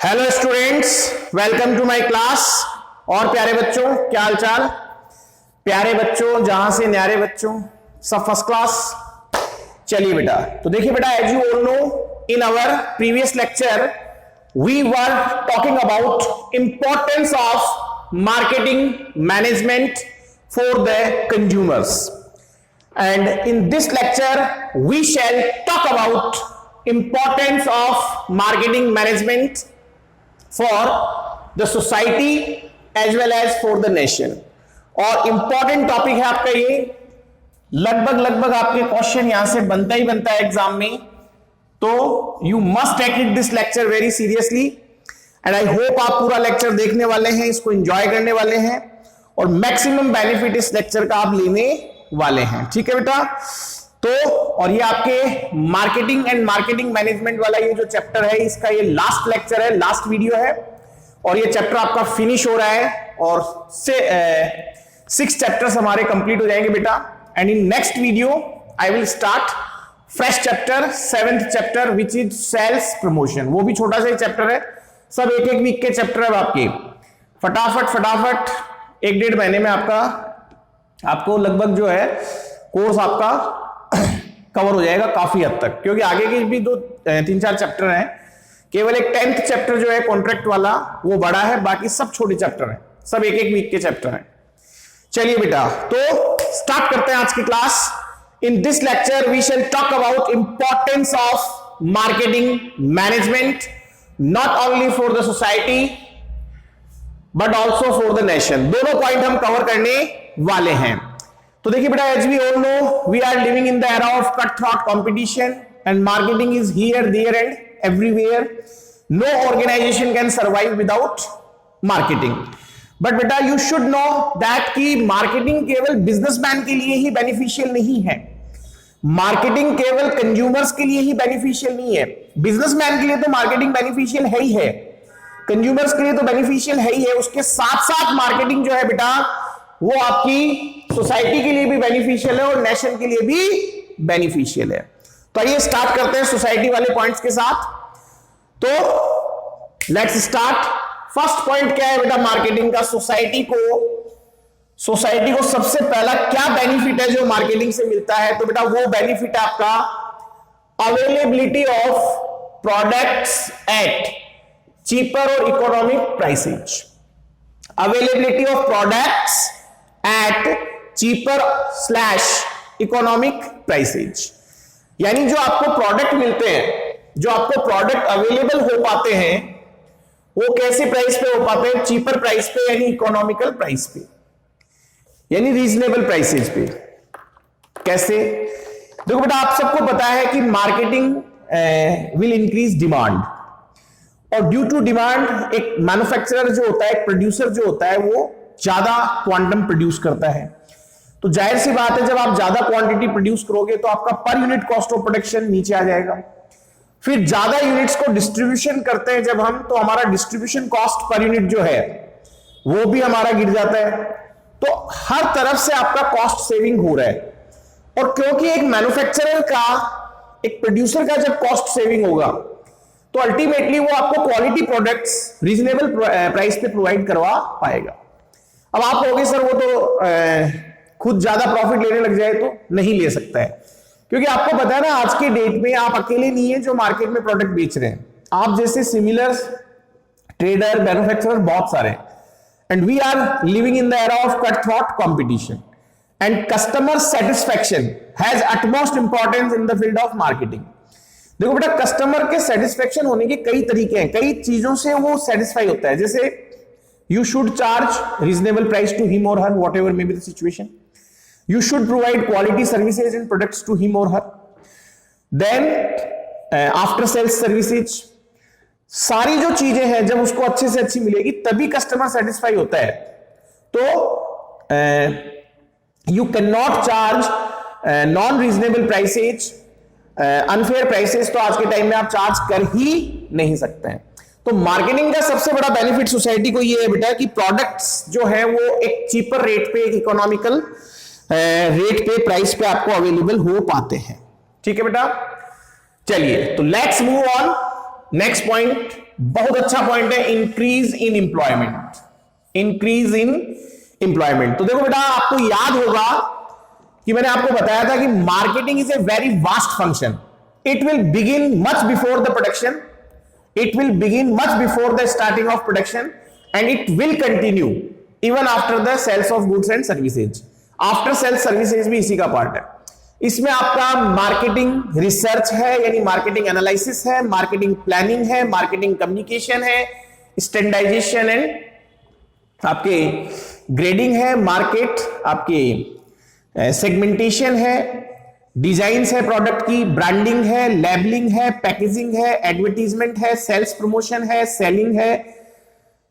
Hello students, welcome to my class. और प्यारे बच्चों, क्या हाल चाल? प्यारे बच्चों, जहां से न्यारे बच्चों, सब फर्स्ट क्लास। चलिए बेटा, तो देखिए बेटा, as you all know, in our previous lecture we were talking about importance of marketing management for the consumers, and in this lecture we shall talk about importance of marketing management for the society as well as for the nation। और important topic है आपका ये, लगभग आपके question यहां से बनता ही बनता है एग्जाम में, तो you must take it this lecture very seriously and I hope आप पूरा लेक्चर देखने वाले हैं, इसको एंजॉय करने वाले हैं और मैक्सिमम बेनिफिट इस लेक्चर का आप लेने वाले हैं। ठीक है बेटा, तो और ये आपके मार्केटिंग एंड मार्केटिंग मैनेजमेंट वाला ये जो चैप्टर है, इसका ये लास्ट लेक्चर है, लास्ट वीडियो है और ये चैप्टर आपका फिनिश हो रहा है और 6 चैप्टर्स हमारे कंप्लीट हो जाएंगे बेटा। And in next video I will start fresh chapter, 7th chapter which is sales promotion. वो भी छोटा सा ही चैप्टर है, सब एक वीक के चैप्टर है आपके। फटाफट 1-1.5 महीने में आपको लगभग जो है कोर्स आपका कवर हो जाएगा काफी हद तक, क्योंकि आगे के भी 3-4 चैप्टर हैं। केवल एक 10th चैप्टर जो है कॉन्ट्रैक्ट वाला वो बड़ा है, बाकी सब छोटे चैप्टर हैं, सब एक वीक के चैप्टर हैं। चलिए बेटा, तो स्टार्ट करते हैं आज की class. In this lecture we shall talk about importance of marketing management not only for the society but also for the nation. दोनों पॉइंट हम कवर करने वाले हैं। तो देखिए बेटा, as we all know, we are living in the era of cut throat competition and marketing is here, there and everywhere. No organisation can survive without marketing. But बेटा, you should know that कि marketing केवल businessman के लिए ही beneficial नहीं है, marketing केवल consumers के लिए ही बेनिफिशियल नहीं है। बिजनेसमैन के लिए तो मार्केटिंग बेनिफिशियल है ही है, कंज्यूमर्स के लिए तो बेनिफिशियल है ही है, उसके साथ साथ मार्केटिंग जो है बेटा वो आपकी सोसाइटी के लिए भी बेनिफिशियल है और नेशन के लिए भी बेनिफिशियल है। तो आइए स्टार्ट करते हैं सोसाइटी वाले पॉइंट्स के साथ। तो लेट्स स्टार्ट। फर्स्ट पॉइंट क्या है बेटा मार्केटिंग का? सोसाइटी को सबसे पहला क्या बेनिफिट है जो मार्केटिंग से मिलता है? तो बेटा वो बेनिफिट है आपका availability of products at cheaper और economic prices. Availability of products at cheaper / economic prices, यानी जो आपको प्रोडक्ट मिलते हैं, जो आपको प्रोडक्ट अवेलेबल हो पाते हैं, वो कैसे प्राइस पे हो पाते हैं? चीपर प्राइस पे, यानी इकोनॉमिकल प्राइस पे, यानी रीजनेबल प्राइसेज पे। कैसे? देखो बेटा, आप सबको पता है कि मार्केटिंग विल इंक्रीज डिमांड, और ड्यू टू डिमांड एक मैन्युफैक्चरर जो होता है, एक प्रोड्यूसर जो होता है, वो ज्यादा क्वांटम प्रोड्यूस करता है। तो जाहिर सी बात है, जब आप ज्यादा क्वांटिटी प्रोड्यूस करोगे तो आपका per unit cost of production नीचे आ जाएगा। फिर ज्यादा यूनिट्स को डिस्ट्रीब्यूशन करते हैं जब हम, तो हमारा डिस्ट्रीब्यूशन कॉस्ट पर यूनिट जो है वो भी हमारा गिर जाता है। तो हर तरफ से आपका कॉस्ट सेविंग हो रहा है, और क्योंकि एक मैन्युफैक्चरर का, एक प्रोड्यूसर का जब कॉस्ट सेविंग होगा तो अल्टीमेटली वो आपको क्वालिटी प्रोडक्ट्स रीजनेबल प्राइस पे प्रोवाइड करवा पाएगा। अब आप कहोगे सर वो तो खुद ज्यादा प्रॉफिट लेने लग जाए तो नहीं ले सकता है, क्योंकि आपको पता है ना, आज के डेट में आप अकेले नहीं है जो मार्केट में प्रोडक्ट बेच रहे हैं, आप जैसे सिमिलर ट्रेडर, मैन्युफैक्चरर बहुत सारे, and we are living in the era of cut throat competition and customer satisfaction has utmost importance in the field of marketing. देखो बेटा, कस्टमर के सेटिस्फेक्शन होने के कई तरीके हैं, कई चीजों से वो सेटिस्फाई होता है। जैसे you should charge reasonable price to him और her, whatever may be the situation. You should provide quality services and products to him और her. Then after sales services, सारी जो चीजें हैं जब उसको अच्छे से अच्छी मिलेगी तभी कस्टमर सेटिस्फाई होता है। तो you can not charge non reasonable prices, unfair prices तो आज के टाइम में आप चार्ज कर ही नहीं सकते हैं। तो मार्केटिंग का सबसे बड़ा बेनिफिट सोसाइटी को ये है बेटा कि प्रोडक्ट्स जो है वो एक चीपर रेट पे, एक इकोनॉमिकल रेट पे, प्राइस पे आपको अवेलेबल हो पाते हैं। ठीक है बेटा, चलिए तो let's move on. Next point बहुत अच्छा पॉइंट है, increase in employment. Increase in employment, तो देखो बेटा आपको याद होगा कि मैंने आपको बताया था कि marketing is a very vast function. It will begin much before the production, it will begin much before the starting of production and it will continue even after the sales of goods and services. After sales services भी इसी का part है। इसमें आपका marketing research है, यानी marketing analysis है, marketing planning है, मार्केटिंग कम्युनिकेशन है, स्टैंडर्डाइजेशन एंड आपके ग्रेडिंग है, मार्केट आपके सेगमेंटेशन है, डिजाइन्स है प्रोडक्ट की, ब्रांडिंग है, लेबलिंग है, पैकेजिंग है, एडवर्टीजमेंट है, सेल्स प्रमोशन है, सेलिंग है,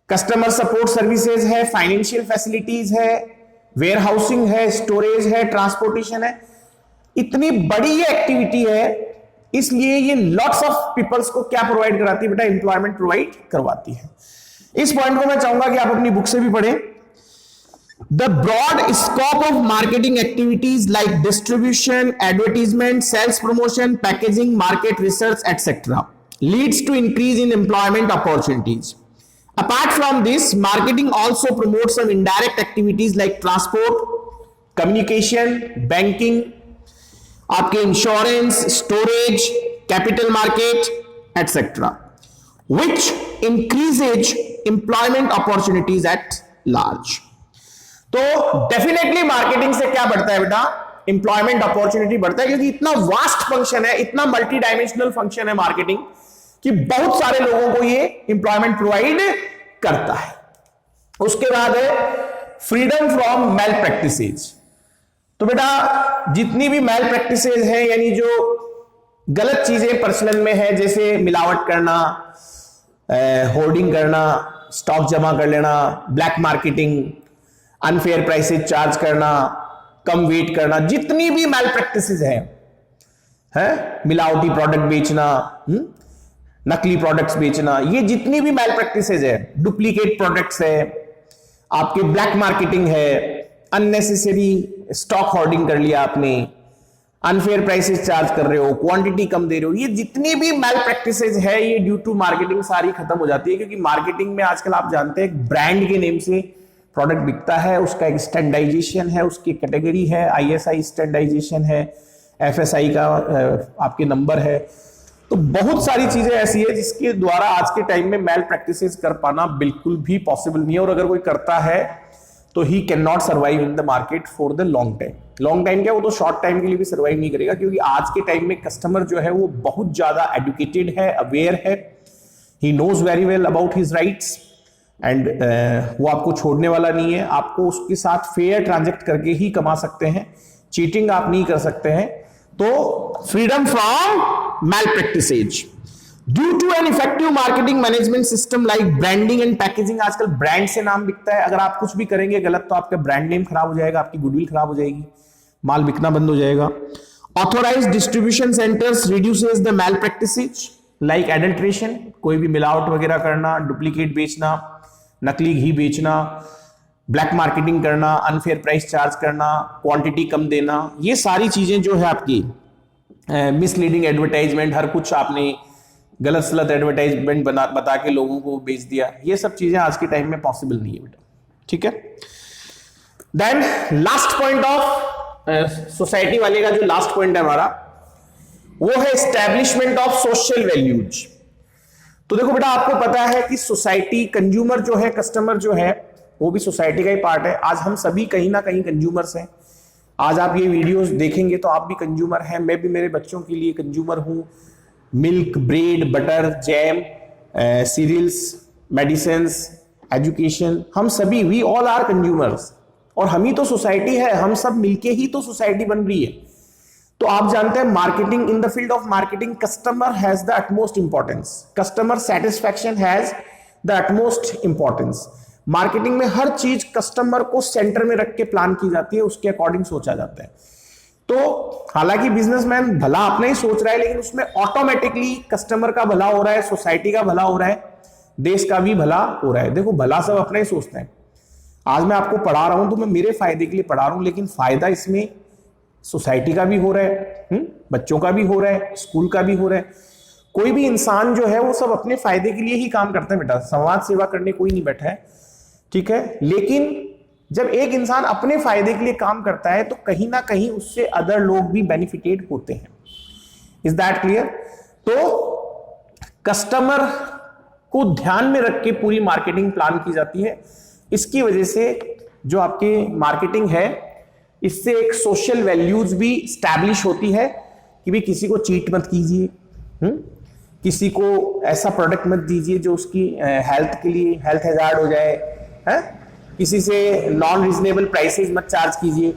कस्टमर सपोर्ट सर्विसेज है, फाइनेंशियल फैसिलिटीज है, वेयर हाउसिंग है, स्टोरेज है, ट्रांसपोर्टेशन है। इतनी बड़ी ये एक्टिविटी है, इसलिए ये लॉट्स ऑफ पीपल्स को क्या प्रोवाइड कराती है बेटा, एम्प्लॉयमेंट प्रोवाइड करवाती है। इस पॉइंट को मैं चाहूंगा कि आप अपनी बुक से भी पढ़ें। The broad scope of marketing activities like distribution, advertisement, sales promotion, packaging, market research etcetera leads to increase in employment opportunities. Apart from this, marketing also promotes some indirect activities like transport, communication, banking, आपके insurance, storage, capital market, etc., which increases employment opportunities at large. तो definitely marketing से क्या बढ़ता है बेटा, employment opportunity बढ़ता है, क्योंकि इतना vast function है, इतना multi dimensional function है marketing कि बहुत सारे लोगों को ये एम्प्लॉयमेंट प्रोवाइड करता है। उसके बाद है फ्रीडम फ्रॉम मेल प्रैक्टिसेज। तो बेटा जितनी भी मेल प्रैक्टिसेज है, यानी जो गलत चीजें प्रचलन में है, जैसे मिलावट करना, होर्डिंग करना, स्टॉक जमा कर लेना, black marketing, unfair prices charge करना, कम वेट करना, जितनी भी मेल प्रैक्टिसेज है, मिलावटी प्रोडक्ट बेचना, नकली प्रोडक्ट्स बेचना, ये जितनी भी मेल प्रैक्टिसेज है, डुप्लीकेट प्रोडक्ट्स है, आपके ब्लैक मार्केटिंग है, अननेसेसरी स्टॉक होर्डिंग कर लिया आपने, अनफेयर प्राइसेस चार्ज कर रहे हो, क्वांटिटी कम दे रहे हो, ये जितनी भी मेल प्रैक्टिसेज है ये ड्यू टू मार्केटिंग सारी खत्म हो जाती है। क्योंकि मार्केटिंग में आजकल आप जानते हैं एक ब्रांड के नेम से प्रोडक्ट बिकता है, उसका एक स्टैंडर्डाइजेशन है, उसकी कैटेगरी है, ISI स्टैंडर्डाइजेशन है, FSI का आपके नंबर है। तो बहुत सारी चीजें ऐसी है जिसके द्वारा आज के टाइम में मेल प्रैक्टिसेस कर पाना बिल्कुल भी पॉसिबल नहीं है, और अगर कोई करता है तो he can not survive in the market for the long time. Long time क्या, वो तो शॉर्ट टाइम के लिए भी सर्वाइव नहीं करेगा, क्योंकि आज के टाइम में कस्टमर जो है वो बहुत ज्यादा एडुकेटेड है, अवेयर है, he knows very well about his rights and वो आपको छोड़ने वाला नहीं है। आपको उसके साथ फेयर ट्रांजेक्ट करके ही कमा सकते हैं, चीटिंग आप नहीं कर सकते हैं। तो freedom from malpractices due to an effective marketing management system like branding and packaging. आजकल ब्रांड से नाम बिकता है, अगर आप कुछ भी करेंगे गलत तो आपका ब्रांड नेम खराब हो जाएगा, आपकी गुडविल खराब हो जाएगी, माल बिकना बंद हो जाएगा। Authorised distribution centres reduces the malpractices like adulteration, कोई भी मिलावट वगैरह करना, डुप्लीकेट बेचना, नकली घी बेचना, ब्लैक मार्केटिंग करना, अनफेयर प्राइस चार्ज करना, क्वांटिटी कम देना, ये सारी चीजें जो है आपकी मिसलीडिंग एडवर्टाइजमेंट, हर कुछ आपने गलत सलत एडवर्टाइजमेंट बता के लोगों को बेच दिया, ये सब चीजें आज के टाइम में पॉसिबल नहीं है बेटा, ठीक है। Then last point of society वाले का जो लास्ट पॉइंट है हमारा, वो है एस्टैब्लिशमेंट ऑफ सोशल वैल्यूज। तो देखो बेटा आपको पता है कि सोसाइटी, कंज्यूमर जो है, कस्टमर जो है, वो भी सोसाइटी का ही पार्ट है। आज हम सभी कहीं ना कहीं कंज्यूमर्स हैं। आज आप ये वीडियोस देखेंगे तो आप भी कंज्यूमर हैं, मैं भी मेरे बच्चों के लिए कंज्यूमर हूं। Milk, bread, butter, jam, cereals, medicines, education, हम सभी, वी ऑल आर कंज्यूमर्स, और हम ही तो सोसाइटी है, हम सब मिलके ही तो सोसाइटी बन रही है। तो आप जानते हैं marketing, in the field of marketing customer has the utmost importance, customer satisfaction has the utmost importance. Marketing में हर चीज कस्टमर को सेंटर में रख के प्लान की जाती है, उसके अकॉर्डिंग सोचा जाता है। तो हालांकि बिजनेसमैन भला अपना ही सोच रहा है, लेकिन उसमें ऑटोमेटिकली कस्टमर का भला हो रहा है, सोसाइटी का भला हो रहा है, देश का भी भला हो रहा है। देखो भला सब अपना ही सोचते हैं। आज मैं आपको पढ़ा रहा हूं तो मैं मेरे फायदे के लिए पढ़ा रहा हूं, लेकिन फायदा इसमें सोसाइटी का भी हो रहा है, बच्चों का भी हो रहा है, स्कूल का भी हो रहा है। कोई भी इंसान जो है वो सब अपने फायदे के लिए ही काम करता है बेटा, समाज सेवा करने कोई नहीं बैठा है, ठीक है। लेकिन जब एक इंसान अपने फायदे के लिए काम करता है तो कहीं ना कहीं उससे अदर लोग भी बेनिफिटेड होते हैं। Is that clear? तो कस्टमर को ध्यान में रख के पूरी मार्केटिंग प्लान की जाती है। इसकी वजह से जो आपकी मार्केटिंग है, इससे एक सोशल वैल्यूज भी स्टैब्लिश होती है कि भाई किसी को चीट मत कीजिए, किसी को ऐसा प्रोडक्ट मत दीजिए जो उसकी हेल्थ के लिए हेल्थ हैजार्ड हो जाए, है? किसी से नॉन रीजनेबल प्राइसेस मत चार्ज कीजिए।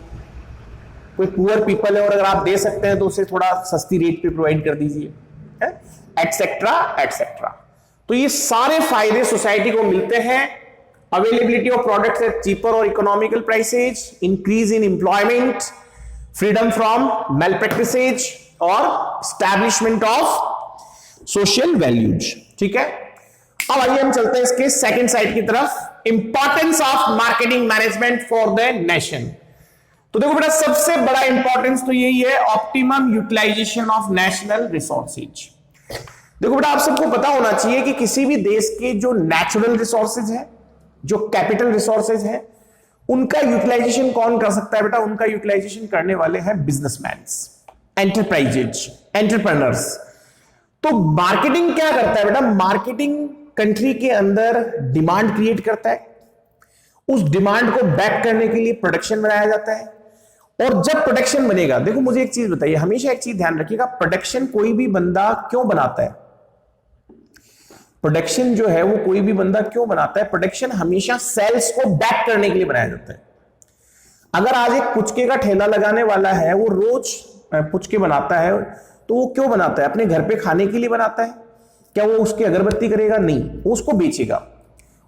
कोई पुअर पीपल है और अगर आप दे सकते हैं तो उसे थोड़ा सस्ती रेट पे प्रोवाइड कर दीजिए, एटसेट्रा एटसेट्रा। तो ये सारे फायदे सोसाइटी को मिलते हैं। Availability of products at cheaper और economical prices, increase in employment, freedom from malpractices और एस्टैब्लिशमेंट ऑफ सोशल वैल्यूज। ठीक है, अब आइए हम चलते हैं इसके सेकंड साइड की तरफ, importance of marketing management for the nation. तो देखो बेटा, सबसे बड़ा इंपॉर्टेंस तो यही है, optimum utilisation of national resources. देखो बेटा, आप सबको पता होना चाहिए कि किसी भी देश के जो नेचुरल रिसोर्सेज है, जो कैपिटल रिसोर्सेज है, उनका यूटिलाइजेशन कौन कर सकता है बेटा? उनका यूटिलाइजेशन करने वाले हैं बिजनेसमैन्स, एंटरप्राइजेज, एंटरप्रेन्योर्स। तो मार्केटिंग क्या करता है बेटा? मार्केटिंग कंट्री के अंदर डिमांड क्रिएट करता है, उस डिमांड को बैक करने के लिए प्रोडक्शन बनाया जाता है, और जब प्रोडक्शन बनेगा, देखो मुझे एक चीज बताइए, हमेशा एक चीज ध्यान रखिएगा, प्रोडक्शन कोई भी बंदा क्यों बनाता है? प्रोडक्शन जो है वो कोई भी बंदा क्यों बनाता है? प्रोडक्शन हमेशा सेल्स को बैक करने के लिए बनाया जाता है। अगर आज एक पुचके का ठेला लगाने वाला है, वो रोज पुचके बनाता है, तो वो क्यों बनाता है? अपने घर पे खाने के लिए बनाता है क्या? वो उसकी अगरबत्ती करेगा? नहीं, वो उसको बेचेगा।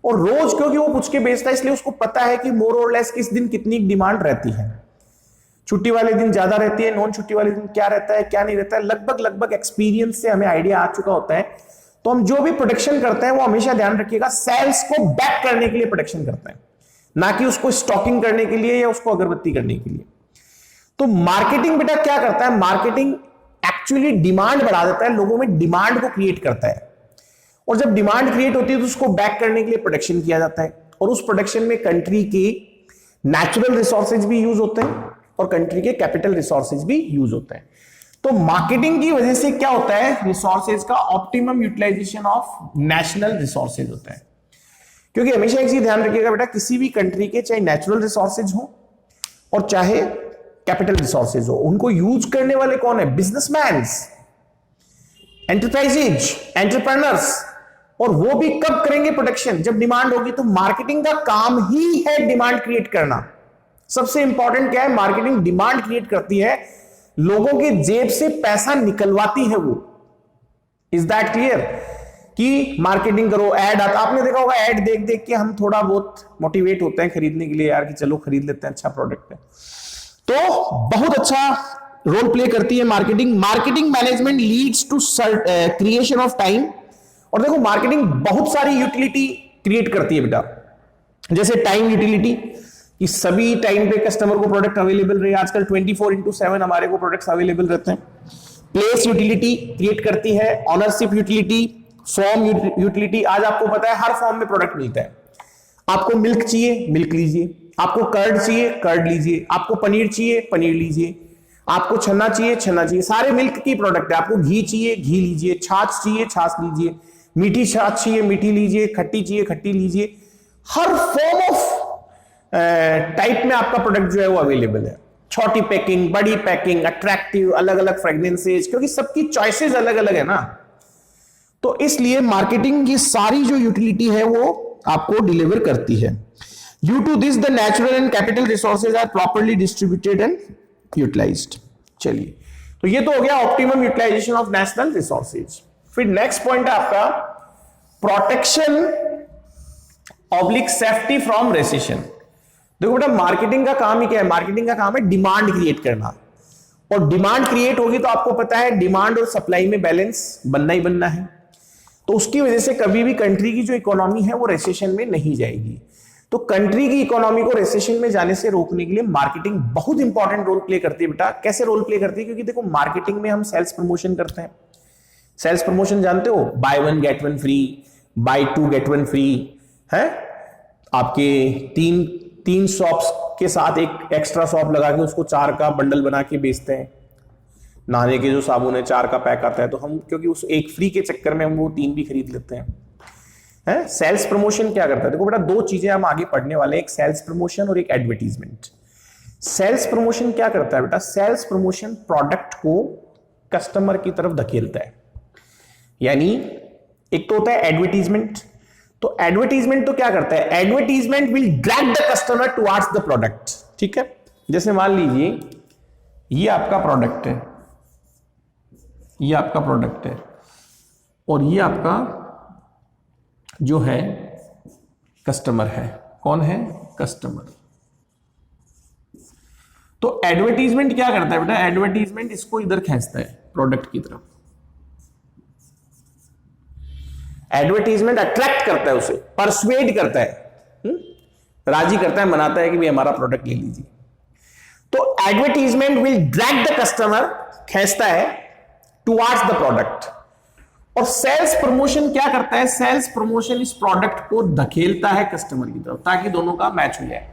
और रोज क्योंकि वो पुचके बेचता है, इसलिए उसको पता है कि मोर और लेस किस दिन कितनी डिमांड रहती है, छुट्टी वाले दिन ज्यादा रहती है, नॉन छुट्टी वाले दिन क्या रहता है, क्या नहीं रहता है, लगभग एक्सपीरियंस से हमें आइडिया आ चुका होता है। तो हम जो भी प्रोडक्शन करते हैं वो हमेशा ध्यान रखिएगा, सेल्स को बैक करने के लिए प्रोडक्शन करते हैं, ना कि उसको स्टॉकिंग करने के लिए या उसको अगरबत्ती करने के लिए। तो मार्केटिंग बेटा क्या करता है? मार्केटिंग एक्चुअली डिमांड बढ़ा देता है, लोगों में डिमांड को क्रिएट करता है, और जब डिमांड क्रिएट होती है तो उसको बैक करने के लिए प्रोडक्शन किया जाता है, और उस प्रोडक्शन में कंट्री के नेचुरल रिसोर्सेज भी यूज होते हैं और कंट्री के कैपिटल रिसोर्सेज भी यूज होते हैं। तो मार्केटिंग की वजह से क्या होता है? रिसोर्सेज का optimum utilisation of national resources होता है। क्योंकि हमेशा एक चीज ध्यान रखिएगा बेटा, किसी भी कंट्री के चाहे नेचुरल रिसोर्सेज हो और चाहे कैपिटल रिसोर्सेज हो, उनको यूज करने वाले कौन है? Businessman's, enterprises, entrepreneurs. और वो भी कब करेंगे प्रोडक्शन? जब डिमांड होगी। तो मार्केटिंग का काम ही है डिमांड क्रिएट करना। सबसे इंपॉर्टेंट क्या है? मार्केटिंग डिमांड क्रिएट करती है, लोगों के जेब से पैसा निकलवाती है वो। Is that clear? कि मार्केटिंग करो, ऐड आता, आपने देखा होगा, ऐड देख देख के हम थोड़ा बहुत मोटिवेट होते हैं खरीदने के लिए, यार कि चलो खरीद लेते हैं, अच्छा प्रोडक्ट है। तो बहुत अच्छा रोल प्ले करती है marketing. Marketing management leads to creation of time. और देखो, मार्केटिंग बहुत सारी यूटिलिटी क्रिएट करती है बेटा, जैसे टाइम यूटिलिटी, कि सभी टाइम पे कस्टमर को प्रोडक्ट अवेलेबल रहे। आजकल 24/7 हमारे को प्रोडक्ट्स अवेलेबल रहते हैं। प्लेस यूटिलिटी क्रिएट करती है, ऑनरशिप यूटिलिटी, फॉर्म यूटिलिटी। आज आपको पता है हर फॉर्म में प्रोडक्ट मिलता है। आपको मिल्क चाहिए, मिल्क लीजिए, आपको कर्ड चाहिए, कर्ड लीजिए, आपको पनीर चाहिए, पनीर लीजिए, आपको छन्ना चाहिए, छन्ना चाहिए, सारे मिल्क की प्रोडक्ट है। आपको घी चाहिए, घी लीजिए, छाछ चाहिए, छाछ लीजिए, मीठी छाछ चाहिए, मीठी लीजिए, खट्टी चाहिए, खट्टी लीजिए। हर फॉर्म ऑफ टाइप में आपका प्रोडक्ट जो है वो अवेलेबल है। छोटी पैकिंग, बड़ी पैकिंग, अट्रैक्टिव, अलग अलग फ्रेग्रेंसेज, क्योंकि सबकी चॉइसेस अलग अलग है ना। तो इसलिए मार्केटिंग की सारी जो यूटिलिटी है वो आपको डिलीवर करती है। Due to this the natural and capital resources are properly distributed and utilised. चलिए, तो ये तो हो गया optimum utilisation of national resources. फिर नेक्स्ट पॉइंट है आपका protection oblique safety from recession. देखो बेटा, मार्केटिंग का काम ही क्या है? मार्केटिंग का काम है डिमांड क्रिएट करना, और डिमांड क्रिएट होगी तो आपको पता है डिमांड और सप्लाई में बैलेंस बनना ही बनना है। तो उसकी वजह से कभी भी कंट्री की जो इकोनॉमी है वो रेसेशन में नहीं जाएगी। तो कंट्री की इकोनॉमी को रेसेशन में जाने से रोकने के लिए मार्केटिंग बहुत इंपॉर्टेंट रोल प्ले करती है बेटा। कैसे रोल प्ले करती है? क्योंकि देखो, मार्केटिंग में हम सेल्स प्रमोशन करते हैं, सेल्स प्रमोशन जानते हो, buy one get one free, buy two get one free है। आपके तीन शॉप्स के साथ एक एक्स्ट्रा शॉप लगा के उसको 4 का बंडल बना के बेचते हैं। नहाने के जो साबुन है 4 का पैक आता है, तो हम क्योंकि उस एक फ्री के चक्कर में हम वो 3 भी खरीद लेते हैं। सेल्स प्रमोशन क्या करता है? देखो बेटा, 2 चीजें हम आगे पढ़ने वाले हैं, एक सेल्स प्रमोशन और एक एडवर्टीजमेंट। सेल्स प्रमोशन क्या करता है बेटा? सेल्स प्रमोशन प्रोडक्ट को कस्टमर की तरफ धकेलता है। यानी एक तो होता है एडवर्टीजमेंट। तो एडवर्टीजमेंट तो क्या करता है? Advertisement will drag the customer towards the product. ठीक है, जैसे मान लीजिए ये आपका प्रोडक्ट है, ये आपका प्रोडक्ट है और ये आपका जो है कस्टमर है। कौन है? कस्टमर। तो एडवर्टीजमेंट क्या करता है बेटा? एडवर्टीजमेंट इसको इधर खींचता है प्रोडक्ट की तरफ। एडवर्टीजमेंट अट्रैक्ट करता है उसे, परसुएड करता है, राजी करता है, मनाता है कि भाई हमारा प्रोडक्ट ले लीजिए। तो advertisement will drag the customer, खींचता है टुवर्ड्स द प्रोडक्ट। और सेल्स प्रमोशन क्या करता है? सेल्स प्रमोशन इस प्रोडक्ट को धकेलता है कस्टमर की तरफ ताकि दोनों का मैच हो जाए।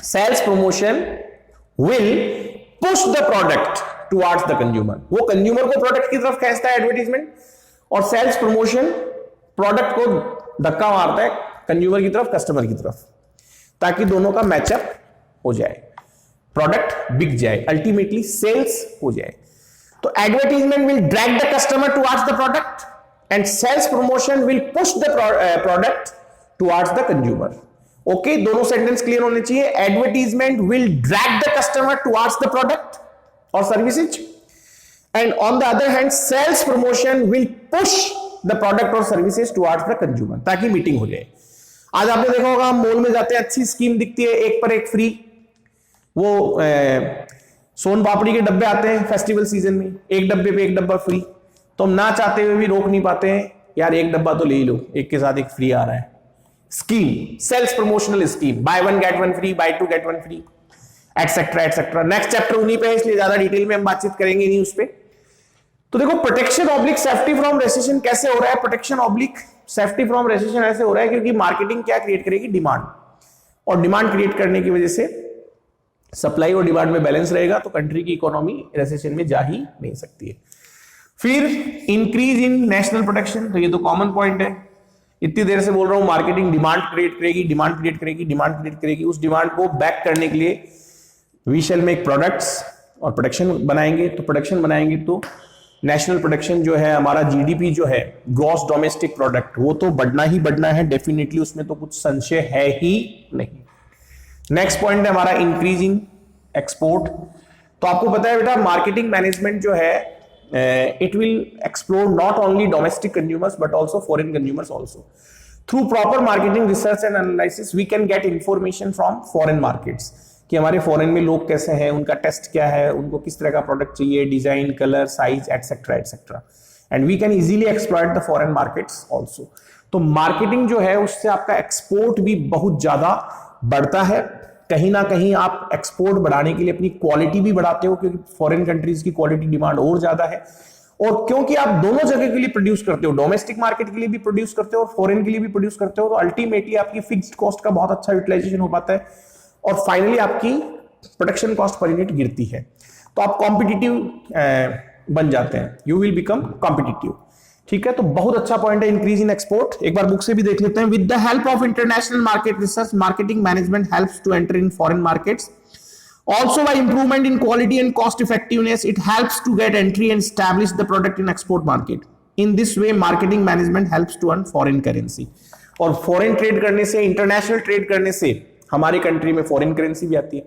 Sales promotion will push the product towards the consumer. वो कंज्यूमर को प्रोडक्ट की तरफ खींचता है एडवर्टीजमेंट, और सेल्स प्रमोशन प्रोडक्ट को धक्का मारता है कंज्यूमर की तरफ, कस्टमर की तरफ, ताकि दोनों का मैचअप हो जाए, प्रोडक्ट बिक जाए, अल्टीमेटली सेल्स हो जाए। तो advertisement will drag the customer towards the product and sales promotion will push the product towards the consumer. Okay, दोनों सेंटेंस क्लियर होने चाहिए। Advertisement will drag the customer towards the product और services, and on the other hand sales promotion will push the product और services towards the consumer, ताकि meeting हो जाए। आज आपने देखा होगा, हम मॉल में जाते हैं, अच्छी स्कीम दिखती है, 1 पर 1 फ्री। वो सोन पापड़ी के डब्बे आते हैं फेस्टिवल सीजन में, 1 डब्बे पे 1 डब्बा फ्री। तो हम ना चाहते हुए भी रोक नहीं पाते हैं, यार 1 डब्बा तो ले ही लो, 1 के साथ 1 फ्री आ रहा है। Scheme, sales promotional scheme, buy 1 get 1 free, buy 2 get 1 free, etcetera etcetera. Next chapter उन्हीं पे है, इसलिए ज्यादा डिटेल में हम बातचीत करेंगे नहीं उस पे। तो देखो, protection oblique safety from recession कैसे हो रहा है? Protection oblique safety from recession ऐसे हो रहा है क्योंकि मार्केटिंग क्या क्रिएट करेगी? डिमांड। और डिमांड क्रिएट करने की वजह से सप्लाई और डिमांड में बैलेंस रहेगा, तो कंट्री की इकोनॉमी रेसेशन में जा ही नहीं सकती है। फिर इंक्रीज इन नेशनल प्रोटेक्शन, तो ये तो कॉमन पॉइंट है, इतनी देर से बोल रहा हूं। मार्केटिंग डिमांड क्रिएट करेगी, डिमांड क्रिएट करेगी, डिमांड क्रिएट करेगी। उस डिमांड को बैक करने के लिए वी शैल मेक प्रोडक्ट्स और प्रोडक्शन बनाएंगे। तो प्रोडक्शन बनाएंगे तो नेशनल प्रोडक्शन जो है, हमारा जीडीपी जो है, ग्रॉस डोमेस्टिक प्रोडक्ट, वो तो बढ़ना ही बढ़ना है डेफिनेटली, उसमें तो कुछ संशय है ही नहीं। नेक्स्ट पॉइंट है हमारा इंक्रीज इन एक्सपोर्ट। तो आपको पता है बेटा, मार्केटिंग मैनेजमेंट जो है, it will explore not only domestic consumers but also foreign consumers also. Through proper marketing research and analysis we can get information from foreign markets, कि हमारे फॉरेन में लोग कैसे हैं, उनका टेस्ट क्या है, उनको किस तरह का प्रोडक्ट चाहिए, design, colour, size, etcetera etcetera, and we can easily exploit the foreign markets also. तो मार्केटिंग जो है, उससे आपका एक्सपोर्ट भी बहुत ज्यादा बढ़ता है। कहीं ना कहीं आप एक्सपोर्ट बढ़ाने के लिए अपनी क्वालिटी भी बढ़ाते हो, क्योंकि फॉरेन कंट्रीज की क्वालिटी डिमांड और ज्यादा है। और क्योंकि आप दोनों जगह के लिए प्रोड्यूस करते हो, डोमेस्टिक मार्केट के लिए भी प्रोड्यूस करते हो और फॉरेन के लिए भी प्रोड्यूस करते हो, तो अल्टीमेटली आपकी फिक्स्ड कॉस्ट का बहुत अच्छा यूटिलाइजेशन हो पाता है और फाइनली आपकी प्रोडक्शन कॉस्ट पर यूनिट गिरती है। तो आप कॉम्पिटिटिव बन जाते हैं, यू विल बिकम कॉम्पिटिटिव। ठीक है, तो बहुत अच्छा पॉइंट है इंक्रीज इन एक्सपोर्ट। एक बार बुक से भी देख लेते हैं। With the help of international market research, marketing management helps to enter in foreign markets. Also by improvement in quality and cost effectiveness, it helps to get entry and establish the product in export market. In this way, marketing management helps to earn foreign currency. और foreign trade करने से, international trade करने से हमारी country में foreign currency भी आती है,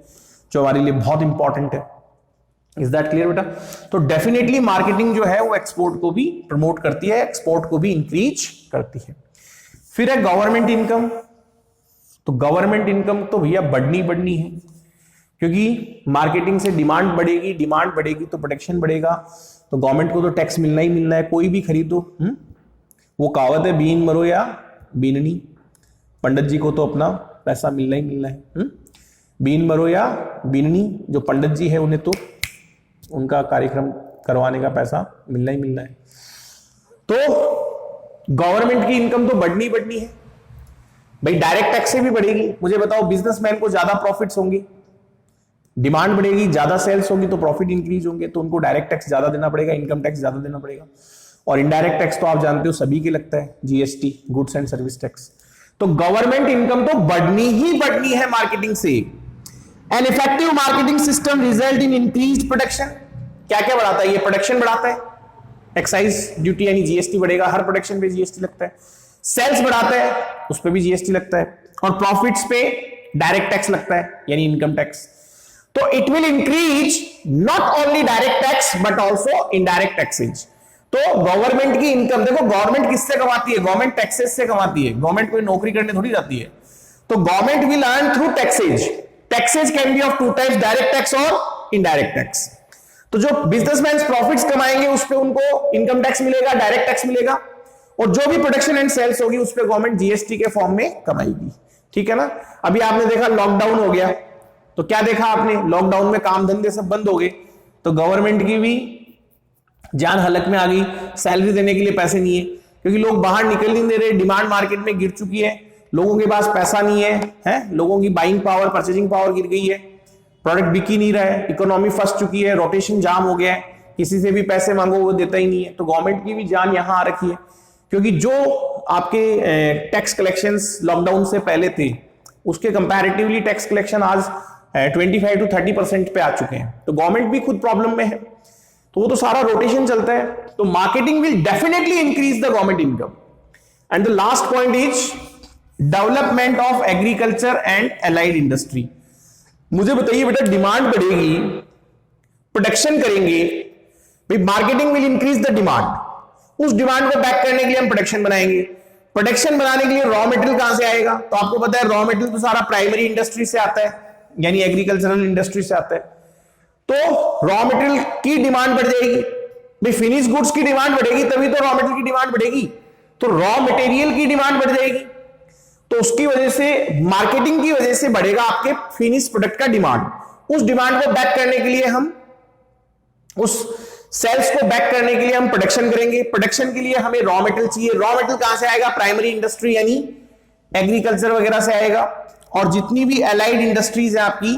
जो हमारे लिए बहुत इंपॉर्टेंट है। इज दैट क्लियर बेटा? तो डेफिनेटली मार्केटिंग जो है वो एक्सपोर्ट को भी प्रमोट करती है, एक्सपोर्ट को भी इंक्रीज करती है। फिर है गवर्नमेंट इनकम। तो गवर्नमेंट इनकम तो भैया बढ़नी है, क्योंकि मार्केटिंग से डिमांड बढ़ेगी, डिमांड बढ़ेगी तो प्रोडक्शन बढ़ेगा, तो गवर्नमेंट को तो टैक्स मिलना ही मिलना है, कोई भी खरीदो। वो कहावत है, बीन मरो या बीननी, पंडित जी को तो अपना पैसा मिलना ही मिलना है। बीन मरो या बीननी, जो पंडित जी है उन्हें तो उनका कार्यक्रम करवाने का पैसा मिलना ही मिलना है। तो गवर्नमेंट की इनकम तो बढ़नी बढ़नी है भाई, डायरेक्ट टैक्स से भी बढ़ेगी। मुझे बताओ, बिजनेसमैन को ज्यादा प्रॉफिट्स होंगे, डिमांड बढ़ेगी, ज्यादा सेल्स होगी तो प्रॉफिट इंक्रीज होंगे, तो उनको डायरेक्ट टैक्स ज्यादा देना पड़ेगा, इनकम टैक्स ज्यादा देना पड़ेगा। और इनडायरेक्ट टैक्स तो आप जानते हो सभी के लगता है, GST, goods and service tax. तो गवर्नमेंट इनकम तो बढ़नी ही बढ़नी है मार्केटिंग से। N effective marketing system result in increased production. क्या क्या बढ़ाता है ये? प्रोडक्शन बढ़ाता है, एक्साइज ड्यूटी यानी जीएसटी बढ़ेगा, हर प्रोडक्शन पे जीएसटी लगता है। सेल्स बढ़ाता है, उस पर भी जीएसटी लगता है। और प्रॉफिट्स पे डायरेक्ट टैक्स लगता है यानी इनकम टैक्स। तो it will increase not only direct tax but also indirect taxes. तो गवर्नमेंट की इनकम, देखो गवर्नमेंट किससे कमाती है? गवर्नमेंट टैक्सेस से कमाती है। गवर्नमेंट कोई नौकरी करने थोड़ी जाती है। तो government will earn through taxes. Taxes can be of two types, direct tax और इनडायरेक्ट टैक्स। तो जो बिजनेसमैन प्रॉफिट्स कमाएंगे उस पर उनको इनकम टैक्स मिलेगा, डायरेक्ट टैक्स मिलेगा। और जो भी प्रोडक्शन एंड सेल्स होगी उस पर गवर्नमेंट जीएसटी के फॉर्म में कमाएगी। ठीक है ना? अभी आपने देखा लॉकडाउन हो गया, तो क्या देखा आपने? लॉकडाउन में काम धंधे सब बंद हो गए, तो गवर्नमेंट की भी जान हलक में आ गई। सैलरी देने के लिए पैसे नहीं है, क्योंकि लोग बाहर निकल नहीं दे रहे, डिमांड मार्केट में गिर चुकी है, लोगों के पास पैसा नहीं है, लोगों की बाइंग पावर, परचेजिंग पावर गिर गई है, प्रोडक्ट बिक ही नहीं रहा है, इकोनॉमी फंस चुकी है, रोटेशन जाम हो गया है, किसी से भी पैसे मांगो वो देता ही नहीं है। तो गवर्नमेंट की भी जान यहां आ रखी है, क्योंकि जो आपके टैक्स कलेक्शंस लॉकडाउन से पहले थे उसके कंपैरेटिवली टैक्स कलेक्शन आज 25 to 30% पे आ चुके हैं। तो गवर्नमेंट भी खुद प्रॉब्लम में है, तो वो तो सारा रोटेशन चलता है। तो marketing will definitely increase the government income. And the last point is development of agriculture and allied industry. मुझे बताइए बेटा, डिमांड बढ़ेगी, प्रोडक्शन करेंगे भाई, marketing will increase the demand. उस डिमांड को बैक करने के लिए हम प्रोडक्शन बनाएंगे। प्रोडक्शन बनाने के लिए रॉ मटेरियल कहां से आएगा? तो आपको पता है रॉ मटेरियल तो सारा प्राइमरी इंडस्ट्री से आता है, यानी एग्रीकल्चरल इंडस्ट्री से आता है। तो रॉ मटेरियल की डिमांड बढ़ जाएगी भाई, फिनिश गुड्स की डिमांड बढ़ेगी तभी तो रॉ मटेरियल की डिमांड बढ़ेगी। तो रॉ मटेरियल की डिमांड बढ़ जाएगी, तो उसकी वजह से, मार्केटिंग की वजह से बढ़ेगा आपके फिनिश प्रोडक्ट का डिमांड। उस डिमांड को बैक करने के लिए हम, उस सेल्स को बैक करने के लिए हम प्रोडक्शन करेंगे। प्रोडक्शन के लिए हमें रॉ मटेरियल चाहिए। रॉ मटेरियल कहां से आएगा? प्राइमरी इंडस्ट्री यानी एग्रीकल्चर वगैरह से आएगा। और जितनी भी एलाइड इंडस्ट्रीज है आपकी,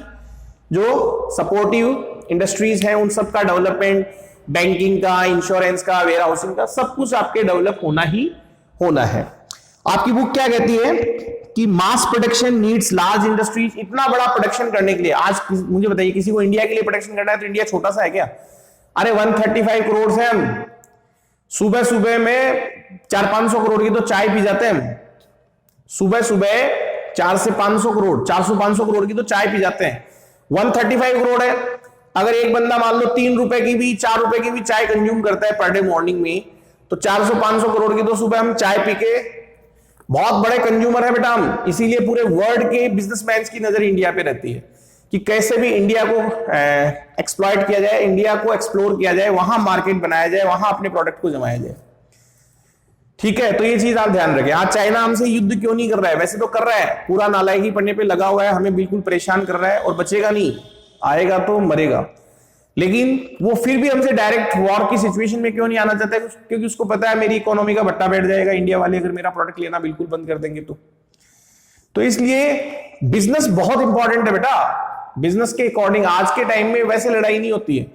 जो सपोर्टिव इंडस्ट्रीज हैं, उन सब का डेवलपमेंट, बैंकिंग का, इंश्योरेंस का, वेयर हाउसिंग का, सब कुछ आपके डेवलप होना ही होना है। आपकी बुक क्या कहती है कि मास प्रोडक्शन नीड्स लार्ज इंडस्ट्रीज। इतना बड़ा प्रोडक्शन करने के लिए, आज मुझे बताइए, किसी को इंडिया के लिए प्रोडक्शन करना है तो इंडिया छोटा सा है क्या? अरे 135 करोड़ से हम सुबह सुबह में 400-500 करोड़ की तो चाय पी जाते हैं हम। सुबह सुबह 400 से 500 करोड़, 400-500 करोड़ की तो चाय पी जाते हैं। 135 करोड़ है। अगर एक बंदा मान लो 3 रुपए की भी, 4 रुपए की भी चाय कंज्यूम करता है पर डे मॉर्निंग में, तो 400-500 करोड़ की तो सुबह हम चाय पी के बहुत बड़े कंज्यूमर है बेटा हम। इसीलिए पूरे वर्ल्ड के बिजनेसमैन की नजर इंडिया पे रहती है कि कैसे भी इंडिया को एक्सप्लॉइट किया जाए, इंडिया को एक्सप्लोर किया जाए, वहां मार्केट बनाया जाए, वहां अपने प्रोडक्ट को जमाया जाए। ठीक है, तो ये चीज आप ध्यान रखें। आज चाइना हमसे युद्ध क्यों नहीं कर रहा है? वैसे तो कर रहा है, पूरा नालायकी पन्ने पे लगा हुआ है, हमें बिल्कुल परेशान कर रहा है और बचेगा नहीं, आएगा तो मरेगा। लेकिन वो फिर भी हमसे डायरेक्ट वॉर की सिचुएशन में क्यों नहीं आना चाहता है? क्योंकि उसको पता है मेरी इकोनॉमी का भट्टा बैठ जाएगा इंडिया वाले अगर मेरा प्रोडक्ट लेना बिल्कुल बंद कर देंगे तो इसलिए बिजनेस बहुत इंपॉर्टेंट है बेटा। बिजनेस के अकॉर्डिंग आज के टाइम में वैसे लड़ाई नहीं होती है।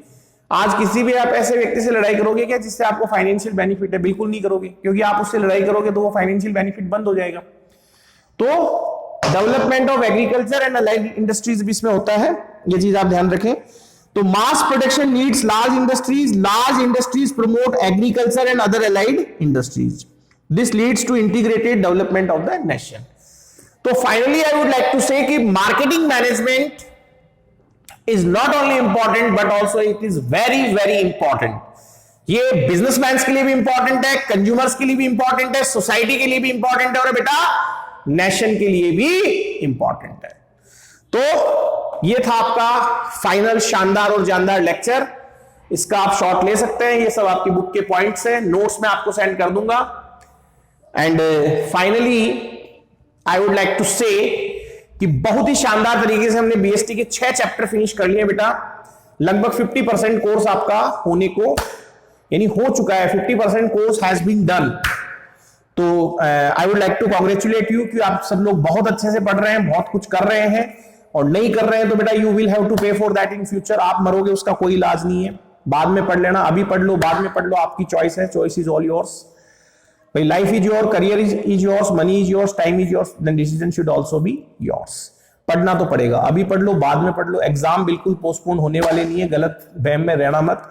आज किसी भी आप ऐसे व्यक्ति से लड़ाई करोगे क्या जिससे आपको फाइनेंशियल बेनिफिट है? बिल्कुल नहीं करोगे, क्योंकि आप उससे लड़ाई करोगे तो वो फाइनेंशियल बेनिफिट बंद हो जाएगा। तो development of agriculture and allied industries भी इसमें होता है, ये चीज आप ध्यान रखें। तो mass production needs large industries promote agriculture and other allied industries, this leads to integrated development of the nation. तो finally I would like to say कि marketing management is not only important but also it is very very important। ये businessman के लिए भी important है, consumers के लिए भी इंपॉर्टेंट है, सोसाइटी के लिए भी इंपॉर्टेंट है और बेटा नेशन के लिए भी इंपॉर्टेंट है। तो ये था आपका फाइनल शानदार और जानदार लेक्चर। इसका आप शॉर्ट ले सकते हैं, ये सब आपकी बुक के पॉइंट्स हैं, नोट्स में आपको सेंड कर दूंगा। And finally I would like to say कि बहुत ही शानदार तरीके से हमने बीएसटी के 6 चैप्टर फिनिश कर लिए बेटा। लगभग 50% कोर्स आपका होने को यानी हो चुका है, 50% कोर्स हैज बीन डन। तो I would like to congratulate you कि आप सब लोग बहुत अच्छे से पढ़ रहे हैं, बहुत कुछ कर रहे हैं, और नहीं कर रहे हैं तो बेटा यू विल हैव टू पे फॉर दैट इन फ्यूचर। आप मरोगे उसका कोई इलाज नहीं है, बाद में पढ़ लेना, अभी पढ़ लो, बाद में पढ़ लो, आपकी चॉइस है, चॉइस इज ऑल योर्स भाई। Life is your, career is yours, money is yours, time is yours, then decision should also be yours. पढ़ना तो पड़ेगा, अभी पढ़ लो, बाद में पढ़ लो, एग्जाम बिल्कुल पोस्टपोन होने वाले नहीं है, गलत वहम में रहना मत।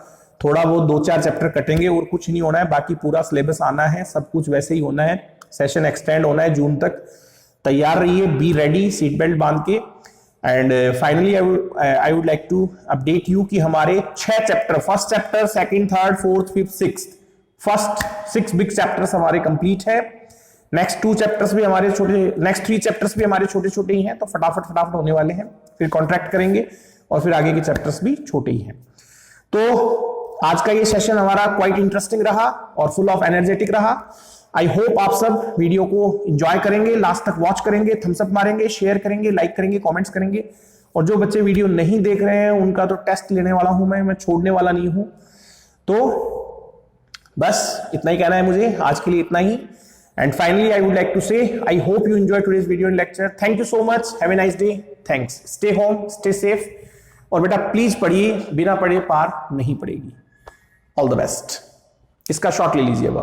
थोड़ा बहुत 2-4 चैप्टर कटेंगे और कुछ नहीं होना है, बाकी पूरा सिलेबस आना है, सब कुछ वैसे ही होना है, सेशन एक्सटेंड होना है जून तक। तैयार रहिए, बी रेडी, सीट बेल्ट बांध के। And finally I would like to update you कि हमारे 6 chapter, first chapter, second, third, fourth, fifth, sixth, first 6 big chapters हमारे कंप्लीट है। नेक्स्ट 2 चैप्टर्स भी हमारे छोटे, नेक्स्ट 3 चैप्टर्स भी हमारे छोटे छोटे ही हैं, तो फटाफट होने वाले हैं, फिर कॉन्ट्रैक्ट करेंगे और फिर आगे के चैप्टर्स भी छोटे ही हैं। तो आज का ये सेशन हमारा क्वाइट इंटरेस्टिंग रहा और फुल ऑफ एनर्जेटिक रहा। आई होप आप सब वीडियो को एंजॉय करेंगे, लास्ट तक वॉच करेंगे, थम्स अप मारेंगे, शेयर करेंगे, लाइक करेंगे, कमेंट्स करेंगे। और जो बच्चे वीडियो नहीं देख रहे हैं उनका तो टेस्ट लेने वाला हूं मैं छोड़ने वाला नहीं हूं। तो बस इतना ही कहना है मुझे, आज के लिए इतना ही। And finally I would like to say I hope you enjoy today's video and lecture. Thank you so much, have a nice day, thanks, stay home, stay safe, और बेटा प्लीज पढ़िए, बिना पढ़े पार नहीं पड़ेगी। All the best. इसका shot ले लीजिएगा।